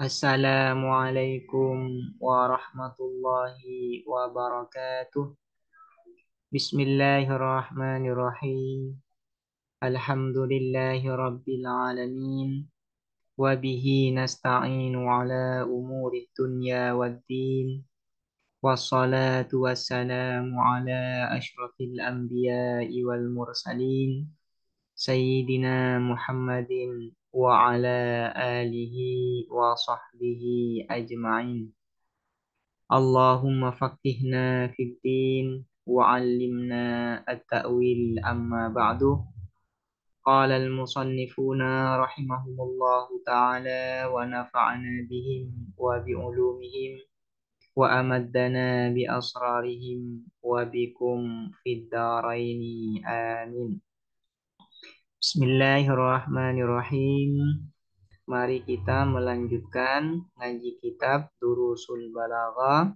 Assalamualaikum warahmatullahi wabarakatuh. Bismillahirrahmanirrahim. Alhamdulillahi rabbil alamin. Wabihi nasta'inu ala umuri dunya waddin. Wassalatu wassalamu ala ashrafil anbiya'i wal mursalin. Sayyidina Muhammadin wa ala alihi wa sahbihi ajma'in. Allahumma faqihna fid din wa 'allimna at-ta'wil amma ba'du. Qala al-musannifuna rahimahumullahu ta'ala wa nafa'ana bihim wa bi'ulumihim wa amaddana bi asrarihim wa bikum fid dharaini amin. Bismillahirrahmanirrahim. Mari kita melanjutkan ngaji kitab Durusul Balaghah.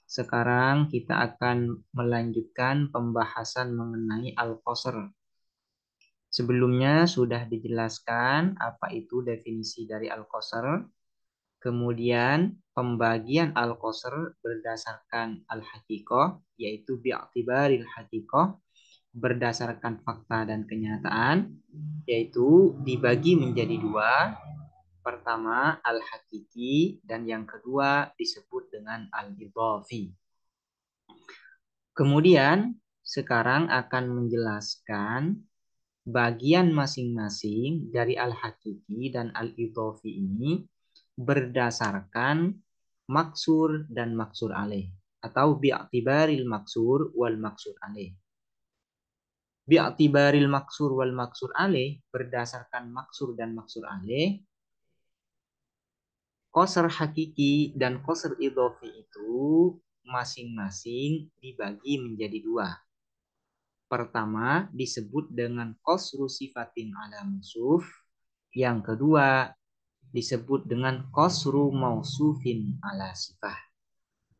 Sekarang kita akan melanjutkan pembahasan mengenai al-qasr. Sebelumnya sudah dijelaskan apa itu definisi dari al-qasr. Kemudian pembagian al-qasr berdasarkan al-haqiqah, yaitu bi'tibaril haqiqah, berdasarkan fakta dan kenyataan, yaitu dibagi menjadi dua. Pertama al-hakiki dan yang kedua disebut dengan al-idhafi. Kemudian sekarang akan menjelaskan bagian masing-masing dari al-hakiki dan al-idhafi ini berdasarkan maksur dan maksur alaih atau bi'tibaril maksur wal maksur alaih. Bi'tibaril maksur wal maksur alaih, berdasarkan maksur dan maksur alaih, qasr hakiki dan qasr idhafi itu masing-masing dibagi menjadi dua. Pertama disebut dengan qasru sifatin ala mausuf. Yang kedua disebut dengan qasru mausufin ala sifah.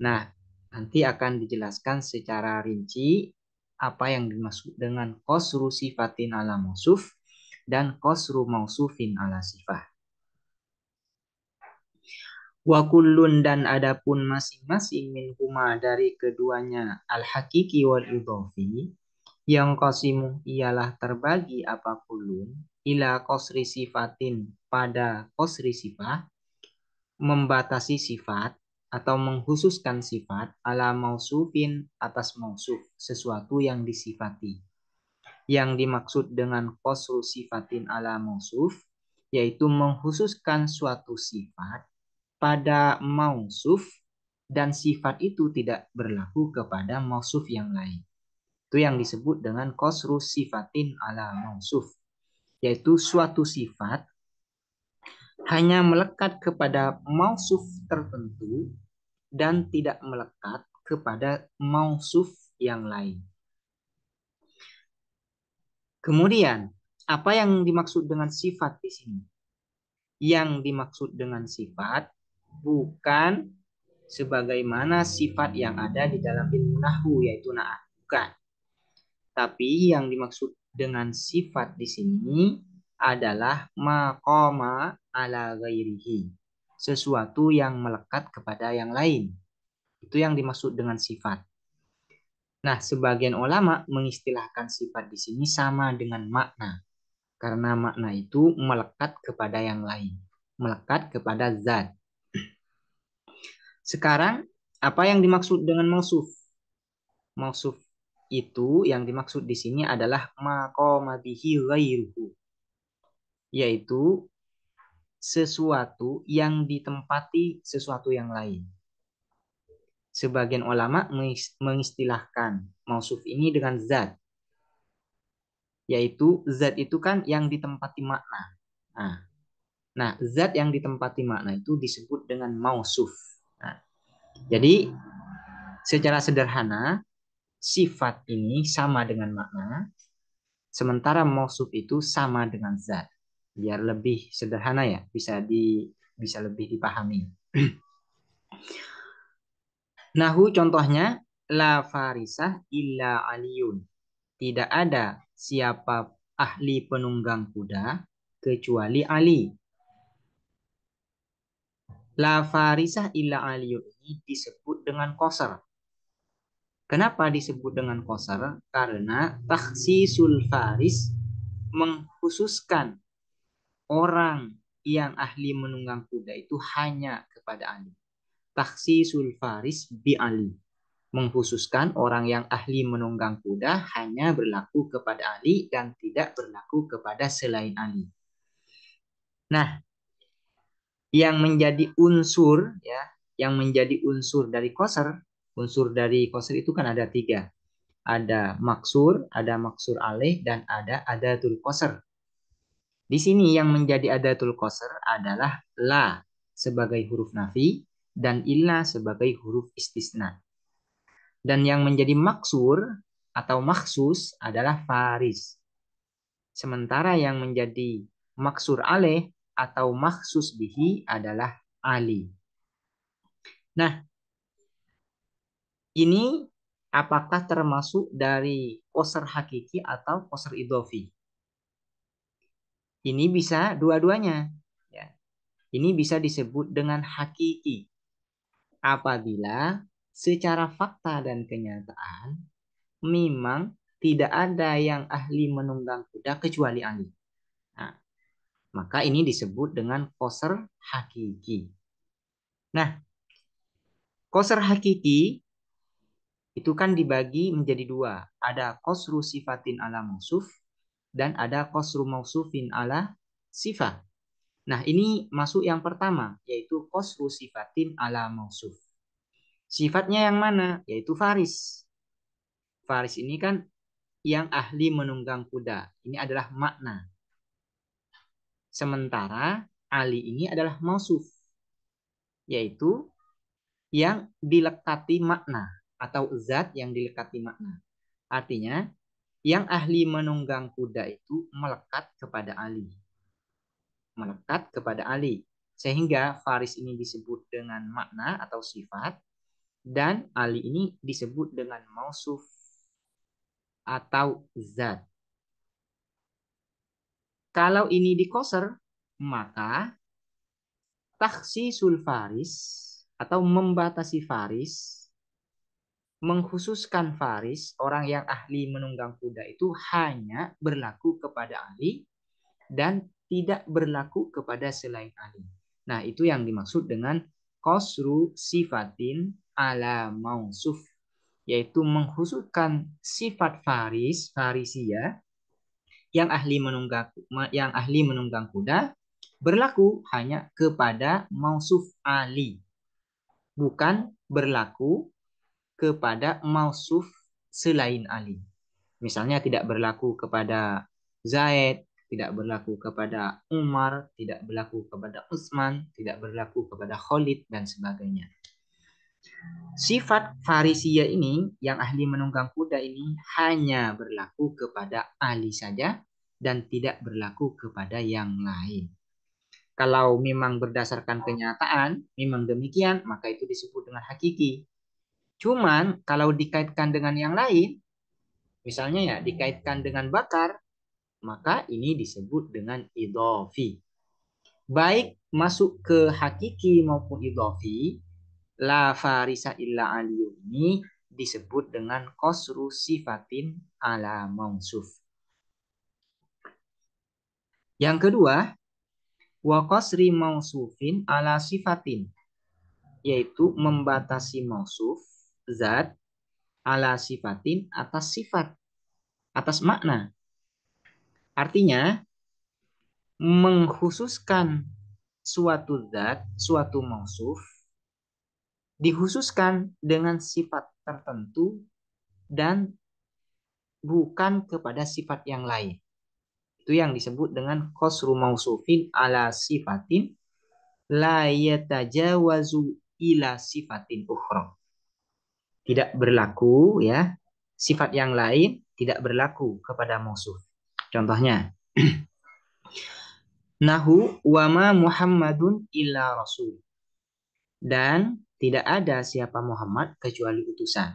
Nah, nanti akan dijelaskan secara rinci apa yang dimaksud dengan qasru sifatin ala mausuf dan qasru mausufin ala sifah. Wa kullun dan adapun masing-masing min huma dari keduanya al-hakiki wal idhafi, yang qasimu ialah terbagi apa kullun ila qasri sifatin pada qasri sifat, membatasi sifat atau menghususkan sifat ala mausufin atas mausuf, sesuatu yang disifati. Yang dimaksud dengan qasru sifatin ala mausuf yaitu menghususkan suatu sifat pada mausuf dan sifat itu tidak berlaku kepada mausuf yang lain. Itu yang disebut dengan qasru sifatin ala mausuf, yaitu suatu sifat hanya melekat kepada mausuf tertentu dan tidak melekat kepada mausuf yang lain. Kemudian, apa yang dimaksud dengan sifat di sini? Yang dimaksud dengan sifat bukan sebagaimana sifat yang ada di dalam ilmu nahwu, yaitu na'at. Bukan. Tapi yang dimaksud dengan sifat di sini adalah maqama ala ghairihi, sesuatu yang melekat kepada yang lain. Itu yang dimaksud dengan sifat. Nah, sebagian ulama mengistilahkan sifat di sini sama dengan makna, karena makna itu melekat kepada yang lain, melekat kepada zat. Sekarang, apa yang dimaksud dengan mausuf? Mausuf itu yang dimaksud di sini adalah maqama bihi ghairuhu, yaitu sesuatu yang ditempati sesuatu yang lain. Sebagian ulama mengistilahkan mausuf ini dengan zat, yaitu zat itu kan yang ditempati makna. Nah, zat yang ditempati makna itu disebut dengan mausuf. Nah, jadi secara sederhana sifat ini sama dengan makna, sementara mausuf itu sama dengan zat. Biar lebih sederhana ya, bisa lebih dipahami. Nahu contohnya la farisah illa aliyun. Tidak ada siapa ahli penunggang kuda kecuali Ali. La farisah illa aliyun ini disebut dengan qasr. Kenapa disebut dengan qasr? Karena takhsisul faris mengkhususkan orang yang ahli menunggang kuda itu hanya kepada Ali. Takhsisul faris bi Ali. Mengkhususkan orang yang ahli menunggang kuda hanya berlaku kepada Ali dan tidak berlaku kepada selain Ali. Nah, yang menjadi unsur ya, yang menjadi unsur dari qasr itu kan ada tiga. Ada maksur alaih, dan ada adatul qasr. Di sini yang menjadi adatul qasr adalah la sebagai huruf nafi dan illa sebagai huruf istisna. Dan yang menjadi maksur atau maksus adalah faris. Sementara yang menjadi maksur alaih atau maksus bihi adalah ali. Nah, ini apakah termasuk dari qasr hakiki atau qasr idhofi? Ini bisa dua-duanya. Ya. Ini bisa disebut dengan hakiki apabila secara fakta dan kenyataan memang tidak ada yang ahli menunggang kuda kecuali Ali. Nah, maka ini disebut dengan qasr hakiki. Nah, qasr hakiki itu kan dibagi menjadi dua. Ada qasru sifatin ala mausuf dan ada qasru mausufin ala sifat. Nah, ini masuk yang pertama, yaitu qasru sifatin ala mausuf. Sifatnya yang mana? Yaitu faris. Faris ini kan yang ahli menunggang kuda. Ini adalah makna. Sementara Ali ini adalah mausuf, yaitu yang dilekati makna atau zat yang dilekati makna. Artinya, yang ahli menunggang kuda itu melekat kepada Ali. Melekat kepada Ali. Sehingga Faris ini disebut dengan makna atau sifat, dan Ali ini disebut dengan mausuf atau zat. Kalau ini dikoser, maka takhsisul faris atau membatasi faris, mengkhususkan faris, orang yang ahli menunggang kuda itu hanya berlaku kepada Ali dan tidak berlaku kepada selain Ali. Nah, itu yang dimaksud dengan qasru sifatin ala mausuf, yaitu mengkhususkan sifat faris, farisia yang ahli menunggang kuda berlaku hanya kepada mausuf Ali, bukan berlaku kepada mausuf selain Ali. Misalnya tidak berlaku kepada Zaid, tidak berlaku kepada Umar, tidak berlaku kepada Utsman, tidak berlaku kepada Khalid, dan sebagainya. Sifat Farisia ini, yang ahli menunggang kuda ini, hanya berlaku kepada Ali saja dan tidak berlaku kepada yang lain. Kalau memang berdasarkan kenyataan, memang demikian, maka itu disebut dengan hakiki. Cuman kalau dikaitkan dengan yang lain, misalnya ya dikaitkan dengan bakar, maka ini disebut dengan idhofi. Baik masuk ke hakiki maupun idhofi, la farisa illa aliyu ini disebut dengan qasru sifatin ala mausuf. Yang kedua, wa qasri mausufin ala sifatin, yaitu membatasi mausuf zat ala sifatin atas sifat, atas makna. Artinya mengkhususkan suatu zat, suatu mausuf dikhususkan dengan sifat tertentu dan bukan kepada sifat yang lain. Itu yang disebut dengan qasru mausufin ala sifatin la yatajawazu ila sifatin ukhra. Tidak berlaku ya, sifat yang lain tidak berlaku kepada mausuf. Contohnya, nahu wama Muhammadun illa rasul. Dan tidak ada siapa Muhammad kecuali utusan.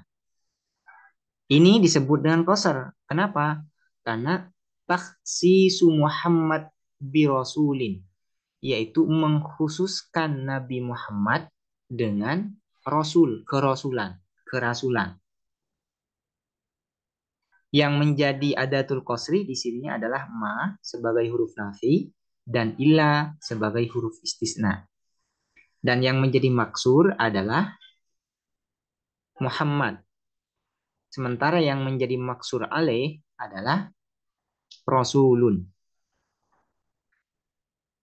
Ini disebut dengan qasr. Kenapa? Karena takhsisu Muhammad bi rasulin. yaitu mengkhususkan Nabi Muhammad dengan kerasulan. Yang menjadi adatul qasri di sini adalah ma sebagai huruf nafi dan illa sebagai huruf istisna. Dan yang menjadi maksur adalah Muhammad. Sementara yang menjadi maksur alaih adalah Rasulun.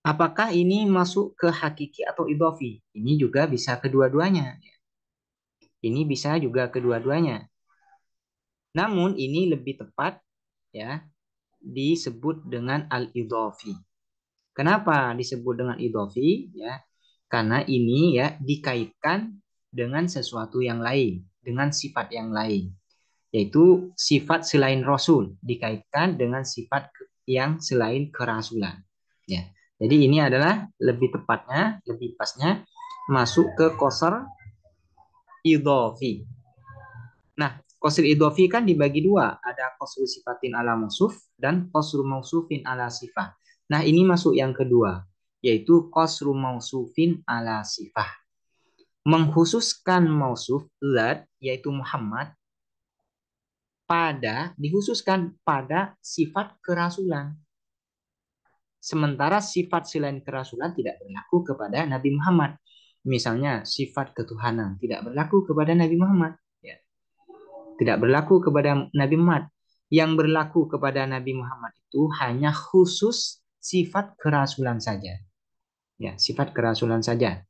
Apakah ini masuk ke hakiki atau idhofi? Ini juga bisa kedua-duanya. Ini bisa juga kedua-duanya. Namun ini lebih tepat ya disebut dengan al-idhofi. Kenapa disebut dengan idhofi? Ya, karena ini ya dikaitkan dengan sesuatu yang lain, dengan sifat yang lain, yaitu sifat selain Rasul dikaitkan dengan sifat yang selain kerasulan. Ya, jadi ini adalah lebih tepatnya, lebih pasnya masuk ke qasr idhofi. Nah, qasr idhofi kan dibagi dua, ada qasr sifatin ala mausuf dan qasr mausufin ala sifah. Nah, ini masuk yang kedua, yaitu qasr mausufin ala sifah. Mengkhususkan mausuf zat yaitu Muhammad dikhususkan pada sifat kerasulan. Sementara sifat selain kerasulan tidak berlaku kepada Nabi Muhammad. Misalnya sifat ketuhanan tidak berlaku kepada Nabi Muhammad. Ya. Tidak berlaku kepada Nabi Muhammad. Yang berlaku kepada Nabi Muhammad itu hanya khusus sifat kerasulan saja. Ya, sifat kerasulan saja.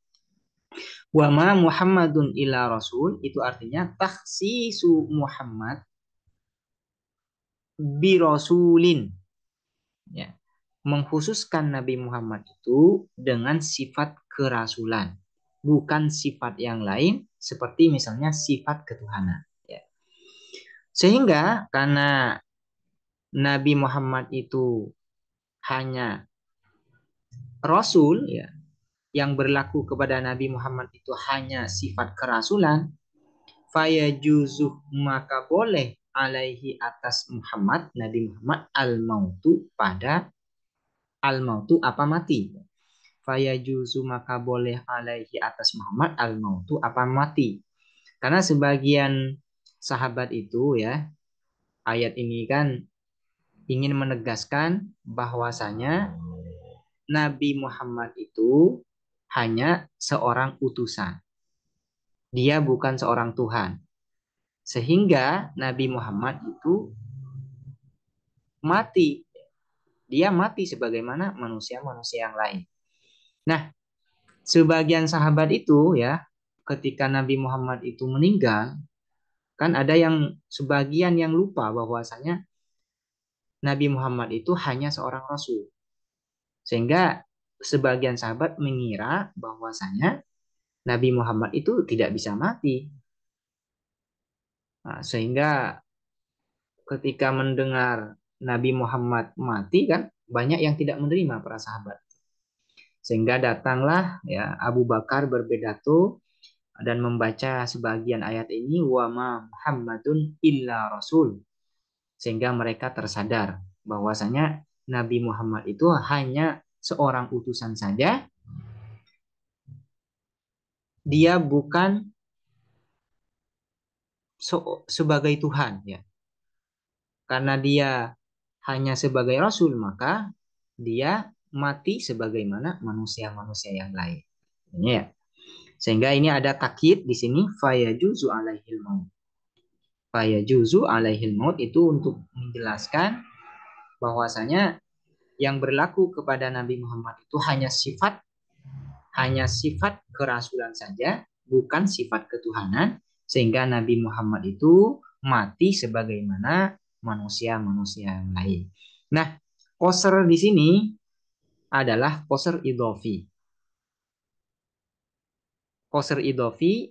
Wa ma Muhammadun illa rasul itu artinya takhsisu Muhammad bi rasulin. Ya. Mengkhususkan Nabi Muhammad itu dengan sifat kerasulan, bukan sifat yang lain seperti misalnya sifat ketuhanan. Ya. Sehingga karena Nabi Muhammad itu hanya Rasul, ya, yang berlaku kepada Nabi Muhammad itu hanya sifat kerasulan, fayajuzuh maka boleh alaihi atas Muhammad, Nabi Muhammad al-mautu al-mautu apa mati. Fayajuzu maka boleh alaihi atas Muhammad al-mautu apa mati. Karena sebagian sahabat itu ya, ayat ini kan ingin menegaskan bahwasanya Nabi Muhammad itu hanya seorang utusan. Dia bukan seorang Tuhan. Sehingga Nabi Muhammad itu mati. Dia mati sebagaimana manusia-manusia yang lain. Nah, sebagian sahabat itu ya, ketika Nabi Muhammad itu meninggal, kan ada yang sebagian yang lupa bahwasanya Nabi Muhammad itu hanya seorang rasul. Sehingga sebagian sahabat mengira bahwasanya Nabi Muhammad itu tidak bisa mati. Nah, sehingga ketika mendengar Nabi Muhammad mati kan banyak yang tidak menerima para sahabat. Sehingga datanglah ya Abu Bakar berpidato dan membaca sebagian ayat ini wa ma Muhammadun illa rasul, sehingga mereka tersadar bahwasanya Nabi Muhammad itu hanya seorang utusan saja, dia bukan sebagai Tuhan ya. Karena dia hanya sebagai rasul maka dia mati sebagaimana manusia-manusia yang lain. Ini ya. Sehingga ini ada takyid di sini fayajuzu alaihil maut. Fayajuzu alaihil maut itu untuk menjelaskan bahwasanya yang berlaku kepada Nabi Muhammad itu hanya sifat kerasulan saja, bukan sifat ketuhanan, sehingga Nabi Muhammad itu mati sebagaimana manusia-manusia yang lain. Nah, qasr di sini adalah qasr idhofi. Qasr idhofi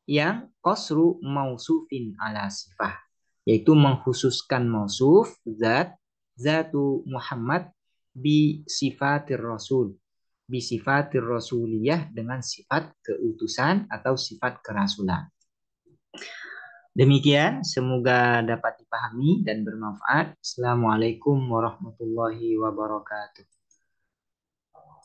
yang qasru mausufin ala sifah, yaitu mengkhususkan mausuf zatu Muhammad bi sifatir rasul, bi sifatir rasuliyah dengan sifat keutusan atau sifat kerasulan. Demikian, semoga dapat dipahami dan bermanfaat. Assalamualaikum warahmatullahi wabarakatuh.